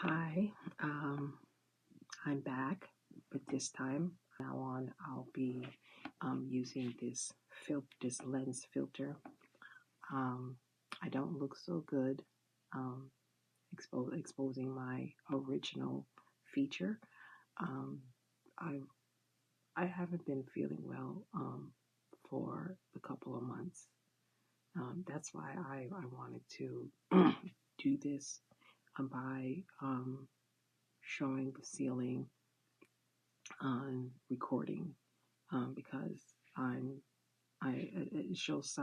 Hi, I'm back, but this time now on I'll be using this lens filter. Um, I don't look so good um, exposing my original feature. Um, I I haven't been feeling well for a couple of months. That's why I wanted to do this by showing the ceiling on recording because I'm it shows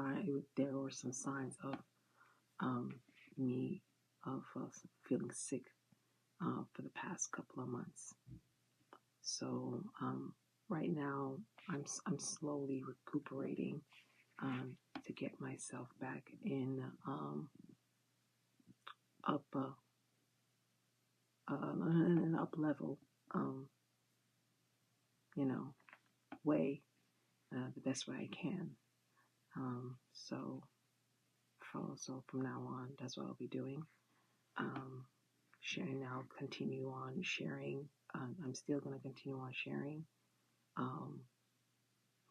there were some signs of um, me of feeling sick for the past couple of months. So right now I'm slowly recuperating to get myself back in up an up level um, you know way the best way I can. So from now on, that's what I'll be doing. Um, sharing. I'll continue on sharing. I'm still going to continue on sharing um,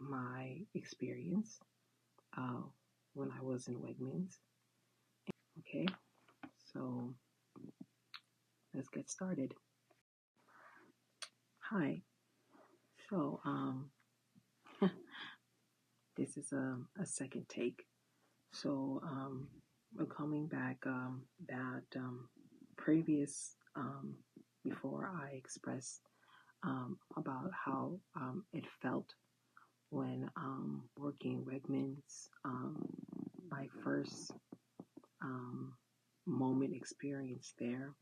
my experience uh, when I was in Wegmans. Okay, so let's get started. Hi. So this is a second take. So we're coming back that previous before I expressed about how it felt when working Wegmans, my first um, moment experience there,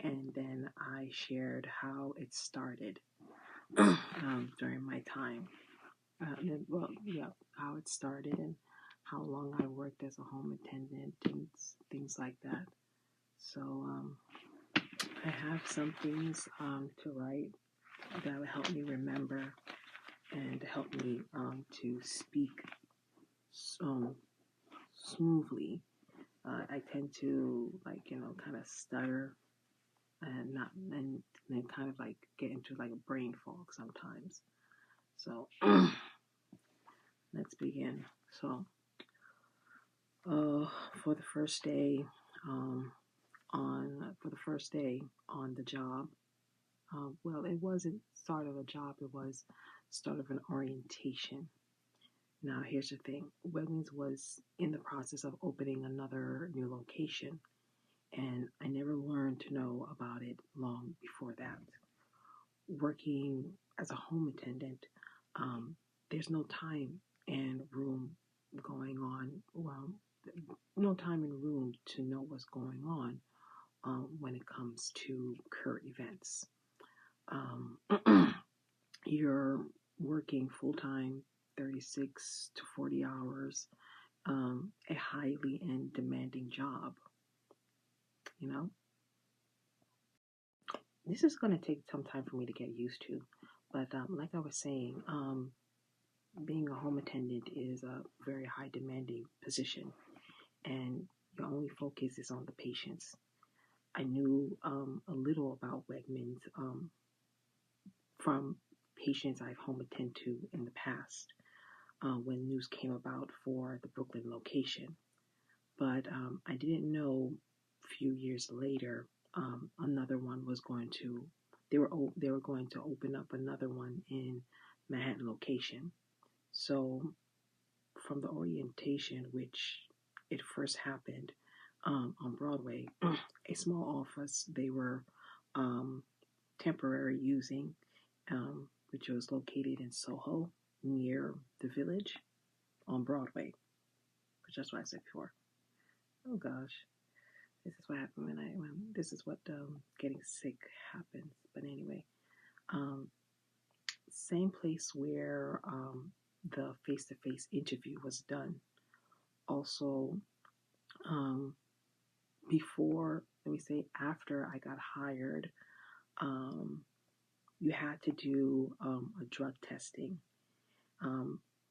and then I shared how it started during my time. How it started and how long I worked as a home attendant and things like that. So I have some things to write that will help me remember and help me to speak smoothly. I tend to kind of stutter and not and then kind of like get into like a brain fog sometimes. So let's begin. So for the first day on the job, well, it wasn't start of a job. It was start of an orientation. Now, here's the thing. Wegmans was in the process of opening another new location, and I never learned to know about it long before that. Working as a home attendant, there's no time and room going on. Well, no time and room to know what's going on when it comes to current events. You're working full time, 36 to 40 hours, a highly and demanding job. You know, this is going to take some time for me to get used to, but like I was saying, being a home attendant is a very high demanding position, and your only focus is on the patients. I knew a little about Wegmans from patients I've home attended to in the past when news came about for the Brooklyn location. But I didn't know a few years later another one was going to they were going to open up another one in Manhattan location. So from the orientation, which it first happened on Broadway, a small office they were temporary using, which was located in Soho near the Village on Broadway, which that's what I said before. Oh gosh, this is what happened when this is what getting sick happens. But anyway, um, same place where the face-to-face interview was done. Also, before, let me say, after I got hired, um, you had to do a drug testing.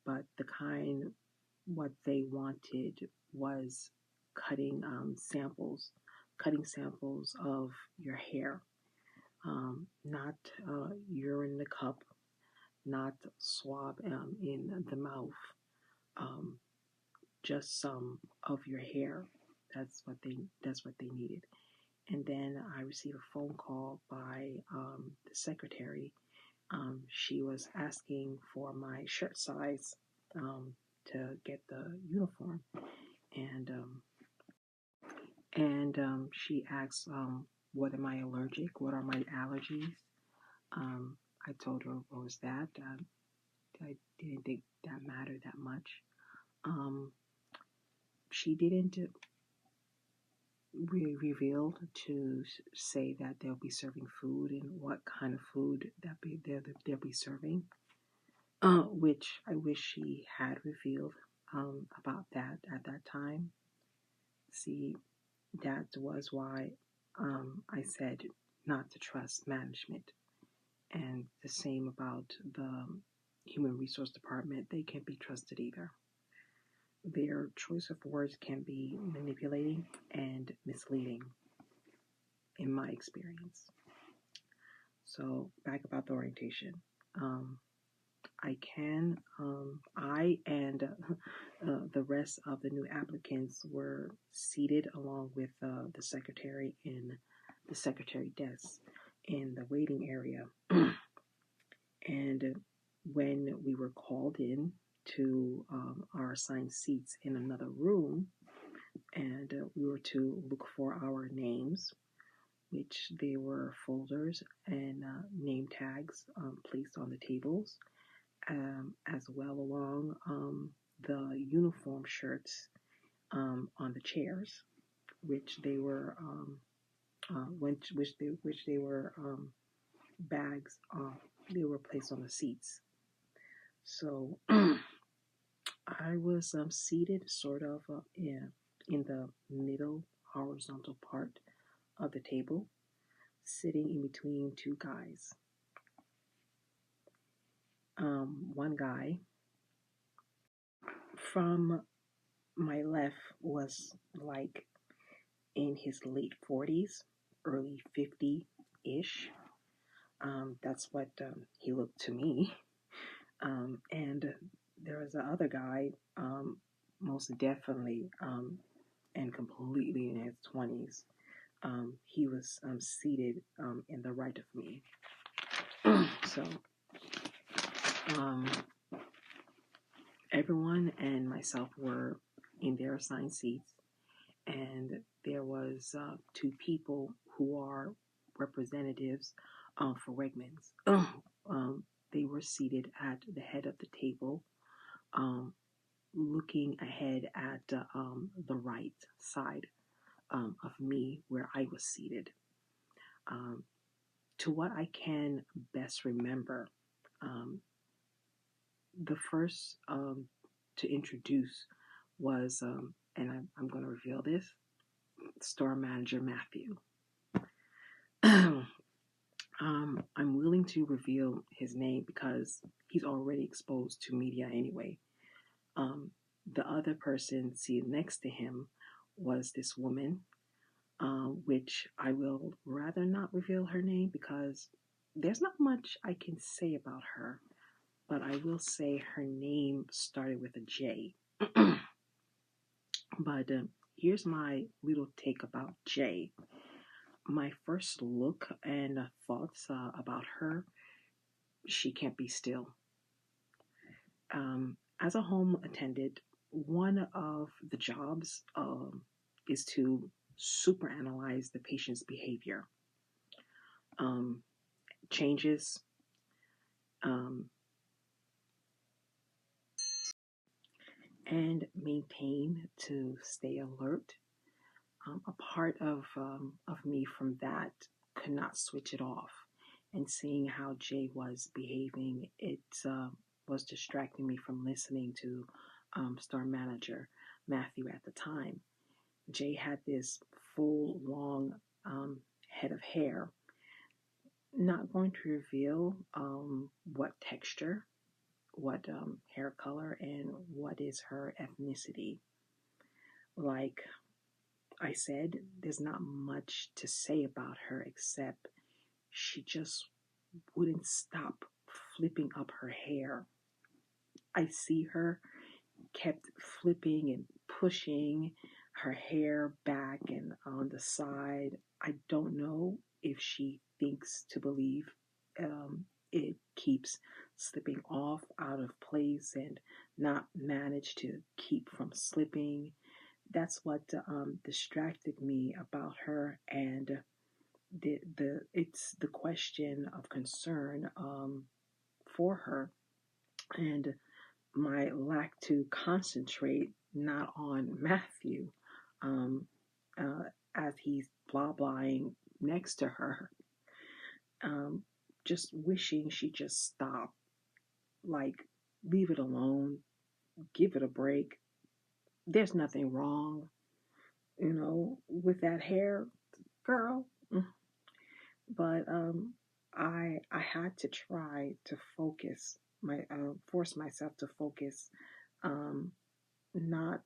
But what they wanted was cutting samples cutting samples of your hair, not urine in the cup, not swab in the mouth, um, just some of your hair. That's what they needed. And then I received a phone call by the secretary. She was asking for my shirt size to get the uniform, and she asked, "What am I allergic? What are my allergies?" I told her what was that. I didn't think that mattered that much. She didn't reveal to say that they'll be serving food and what kind of food they'll be serving, which I wish she had revealed about that at that time. See, that was why I said not to trust management. And the same about the human resource department. They can't be trusted either. Their choice of words can be manipulating and misleading, in my experience. So, back about the orientation. I and the rest of the new applicants were seated along with the secretary in the secretary desk in the waiting area. And when we were called in to our assigned seats in another room, and we were to look for our names, which they were folders and name tags placed on the tables, as well along the uniform shirts on the chairs, which they were which they were bags. They were placed on the seats. So I was seated sort of in the middle horizontal part of the table, sitting in between two guys. One guy from my left was like in his late 40s, early 50-ish. That's what he looked to me. And there was the other guy, most definitely and completely in his 20s. He was seated in the right of me. So everyone and myself were in their assigned seats, and there was two people who are representatives for Wegmans. They were seated at the head of the table, looking ahead at the right side of me where I was seated. To what I can best remember, the first to introduce was, and I'm going to reveal this, store manager Matthew. I'm willing to reveal his name because he's already exposed to media anyway. The other person seated next to him was this woman, which I will rather not reveal her name because there's not much I can say about her, but I will say her name started with a J. But here's my little take about J. My first look and thoughts about her, she can't be still. As a home attendant, one of the jobs is to superanalyze the patient's behavior, changes, and maintain to stay alert. A part of me from that could not switch it off. And seeing how Jay was behaving, it was distracting me from listening to store manager Matthew at the time. Jay had this full, long head of hair. Not going to reveal what texture, what hair color, and what is her ethnicity. Like, I said there's not much to say about her except she just wouldn't stop flipping up her hair. I see her kept flipping and pushing her hair back and on the side. I don't know if she thinks to believe it keeps slipping off out of place and not manage to keep from slipping. That's what distracted me about her, and the it's the question of concern for her, and my lack to concentrate not on Matthew um, uh, as he's blah blahing next to her, um, just wishing she just stop, like leave it alone, give it a break. There's nothing wrong, with that hair, girl. But I had to try to focus my force myself to focus, um, not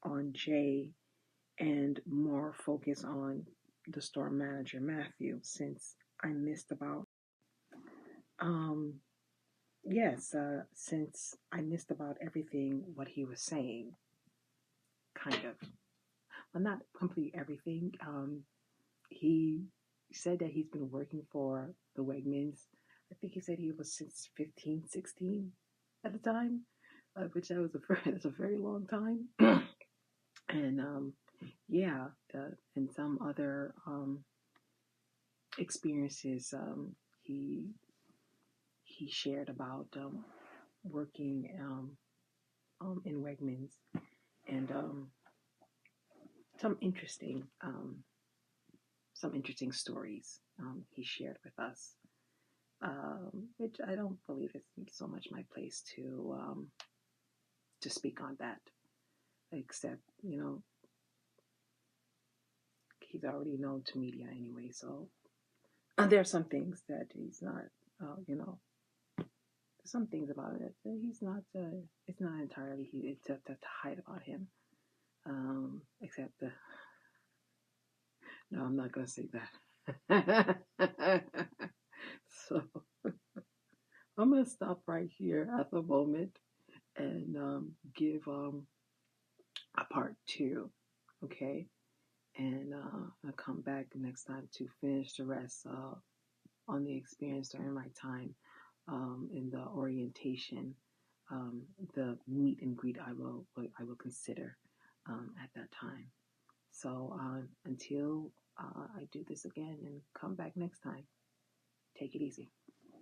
on Jay, and more focus on the store manager Matthew, since I missed about um yes since I missed about everything what he was saying, kind of, well, not complete everything. He said that he's been working for the Wegmans. I think he said he was since 15, 16 at the time, which that was that's a very long time. And yeah, and some other experiences he shared about working in Wegmans, and some interesting stories he shared with us, which I don't believe is so much my place to speak on that, except he's already known to media anyway. So there are some things that he's not, some things about it that he's not. It's not entirely he to hide about him. Except the no, I'm not gonna say that. So I'm gonna stop right here at the moment and give a part two, okay? And I'll come back next time to finish the rest on the experience during my time in the orientation, the meet and greet I will consider at that time. So until I do this again and come back next time, take it easy.